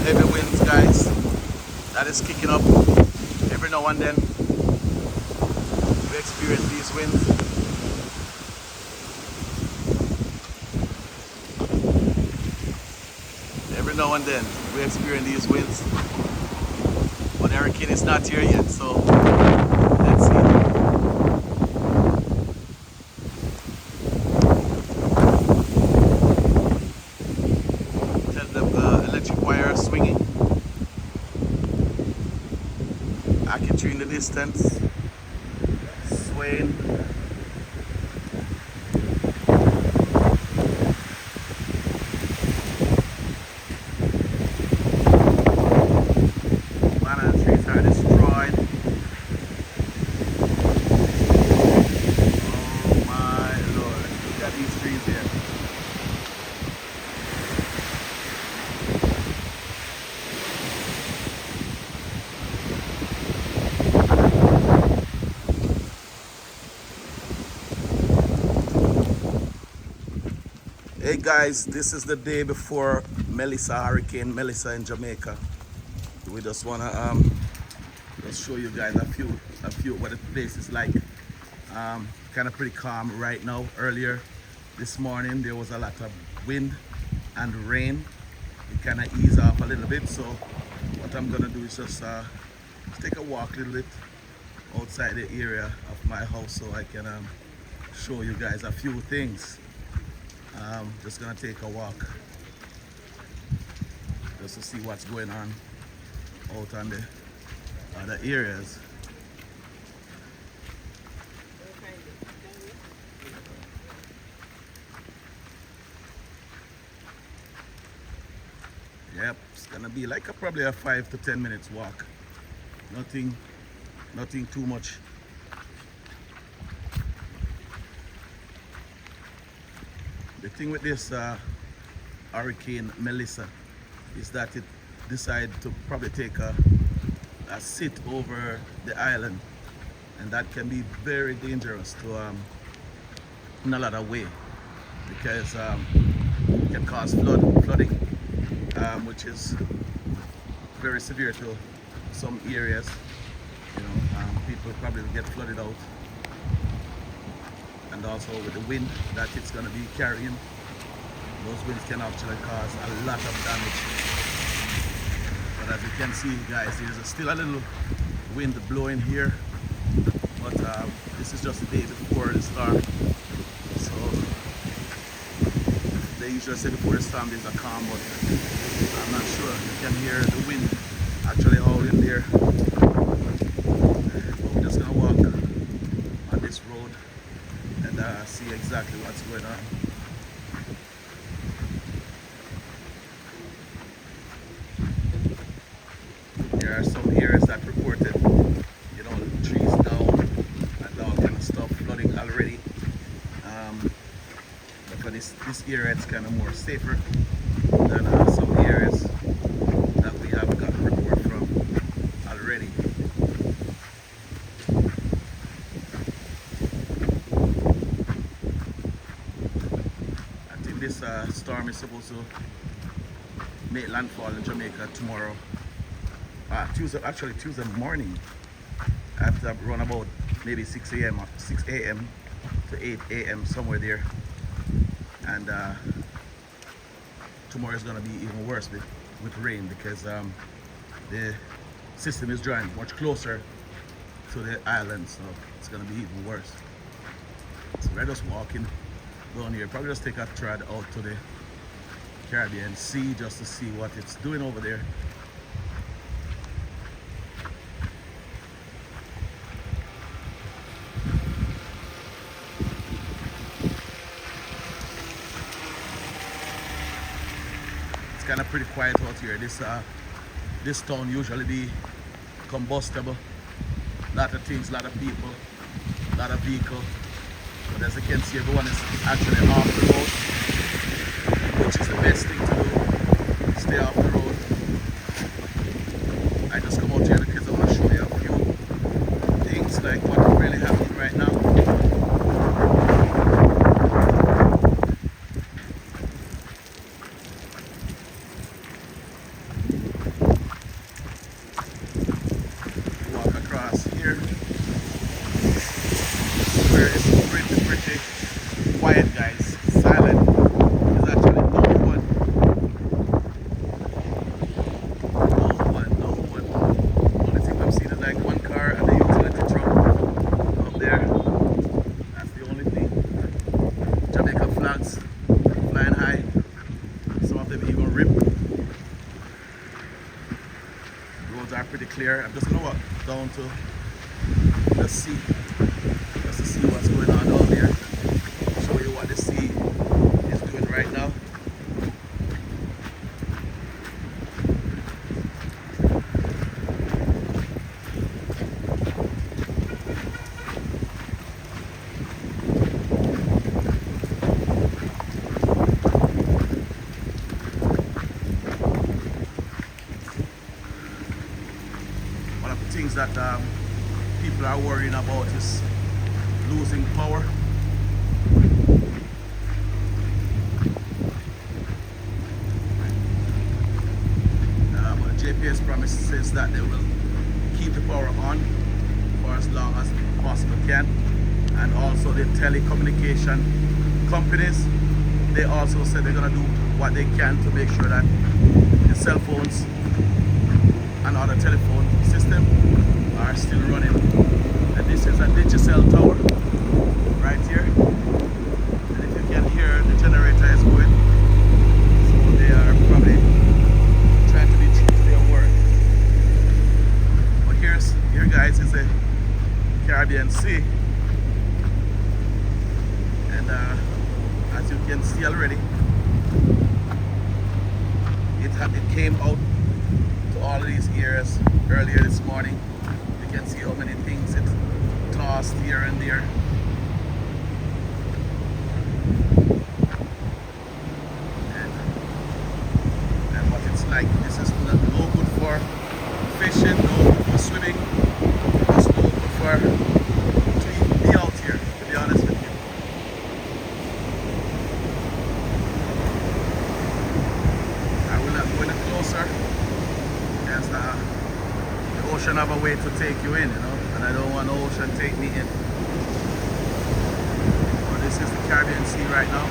heavy winds, guys. That is kicking up every now and then. We experience these winds. Every now and then we experience these winds. But the hurricane is not here yet, so let's see. Tell them the electric wire swinging. Acketry in the distance, swaying. Banana trees are destroyed. Oh my lord, look at these trees here. Hey guys, this is the day before Hurricane Melissa in Jamaica. We just wanna just show you guys a few what the place is like. Kind of pretty calm right now. Earlier this morning there was a lot of wind and rain. It kind of eased off a little bit. So what I'm gonna do is just take a walk a little bit outside the area of my house so I can show you guys a few things. Just gonna take a walk just to see what's going on out on the other areas. Yep, it's gonna be like probably a 5 to 10 minutes walk. Nothing too much. The thing with this Hurricane Melissa is that it decided to probably take a sit over the island, and that can be very dangerous to in a lot of way, because it can cause flooding, which is very severe to some areas. You know, people probably will get flooded out. And also with the wind that it's going to be carrying, those winds can actually cause a lot of damage. But as you can see, guys, there's still a little wind blowing here, but this is just the day before the storm. So they usually say before the storm there's a calm, but I'm not sure. You can hear the wind actually howling there. But we're just going to walk on this road and see exactly what's going on. There are some areas that reported, you know, trees down and all kind of stuff, flooding already. But for this area, it's kind of more safer than some areas that we have got report from already. This storm is supposed to make landfall in Jamaica tomorrow. Tuesday morning. I have to run about maybe 6 a.m. to 8 a.m. somewhere there. And tomorrow is going to be even worse with rain, because the system is drawing much closer to the island, so it's going to be even worse. So we're just walking down here, probably just take a trot out to the Caribbean Sea just to see what it's doing over there. It's kind of pretty quiet out here. This town usually be combustible. A lot of things, a lot of people, a lot of vehicles. But as you can see, everyone is actually off the road, which is the best thing to do. Stay off the road. I just come out here because I want to show you a few things like what is really happening right now. flags flying high. Some of them even ripped. Roads are pretty clear. I'm just gonna walk down to the sea just to see what's going on down there. Show you what the sea is doing right now. One of the things that people are worrying about is losing power. But the JPS promise says that they will keep the power on for as long as possible can. And also the telecommunication companies, they also said they're going to do what they can to make sure that the cell phones and other telephone system are still running. And this is a digital tower right here. And if you can hear, the generator is going. So they are probably trying to be true to their word. But here guys is a Caribbean Sea. And as you can see already, it came out to all of these areas earlier this morning. You can see how many things it tossed here and there. And what it's like, this is no good for fishing, no good for swimming, it's no good for to even be out here, to be honest with you. I will not go any closer, as the ocean have a way to take you in, you know, and I don't want the ocean to take me in. But this is the Caribbean Sea right now.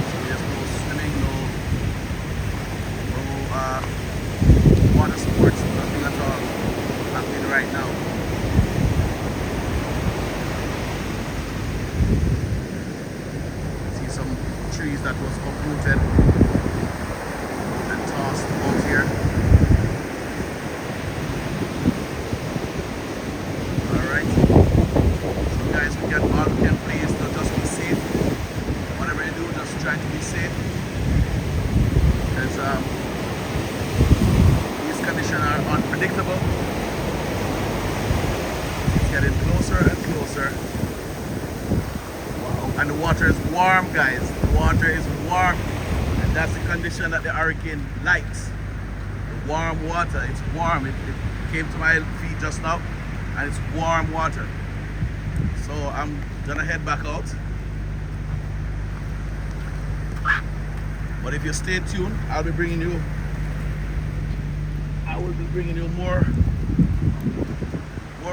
So there's no swimming, no water sports, nothing at all happening right now. See some trees that was uprooted and tossed out here. Alright. So guys, we can please to just be safe. Whatever you do, just try to be safe. Because these conditions are unpredictable. It's getting closer and closer. And the water is warm, guys. The water is warm. And that's the condition that the hurricane likes. The warm water. It's warm. It came to my feet just now. And it's warm water. So I'm gonna head back out. But if you stay tuned, I will be bringing you more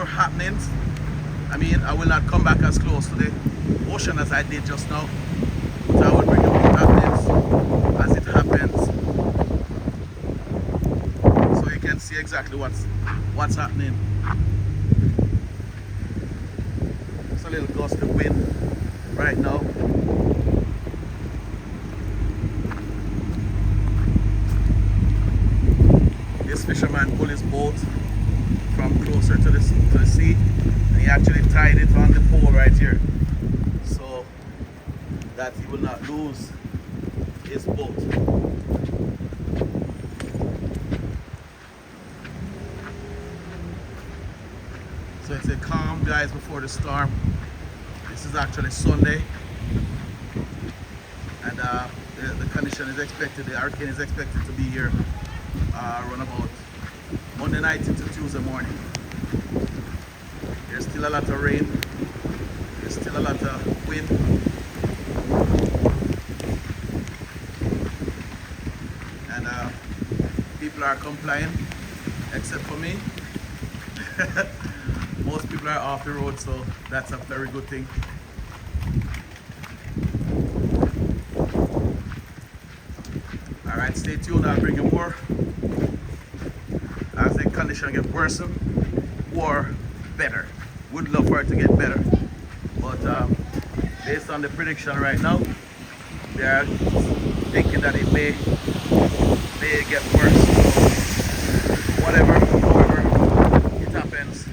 happenings. I mean, I will not come back as close to the ocean as I did just now, but I will bring you more happenings as it happens, so you can see exactly what's happening. It's a little gust of wind right now. This fisherman pulled his boat from closer to the sea, and he actually tied it on the pole right here, so that he will not lose his boat. So it's a calm, guys, before the storm. This is actually Sunday, and the condition is expected, the hurricane is expected to be here around about Monday night into Tuesday morning. There's still a lot of rain, there's still a lot of wind. And people are complying, except for me. Most people are off the road, so that's a very good thing. Alright, stay tuned, I'll bring you more as the condition gets worse. for better. Would love for it to get better, but based on the prediction right now, they are thinking that it may get worse. Whatever, however it happens,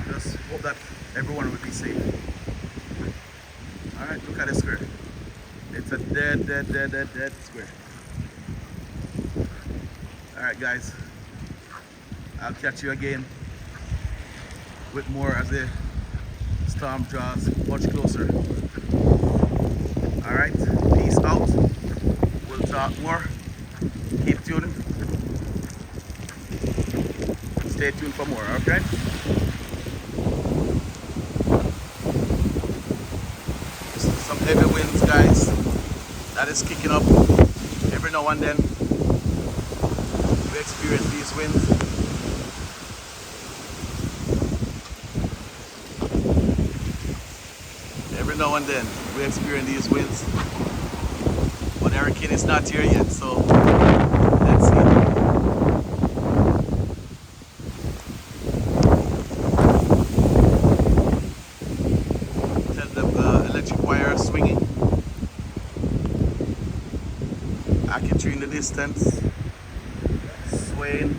just hope that everyone will be safe. All right, look at the square. It's a dead square. All right, guys. I'll catch you again with more as the storm draws much closer. All right, peace out. We'll talk more. Keep tuning. Stay tuned for more, okay? Some heavy winds, guys. That is kicking up every now and then. We experience these winds. Every now and then we experience these winds. But the hurricane is not here yet, so let's see. The electric wire swinging. Ackee tree in the distance, swaying.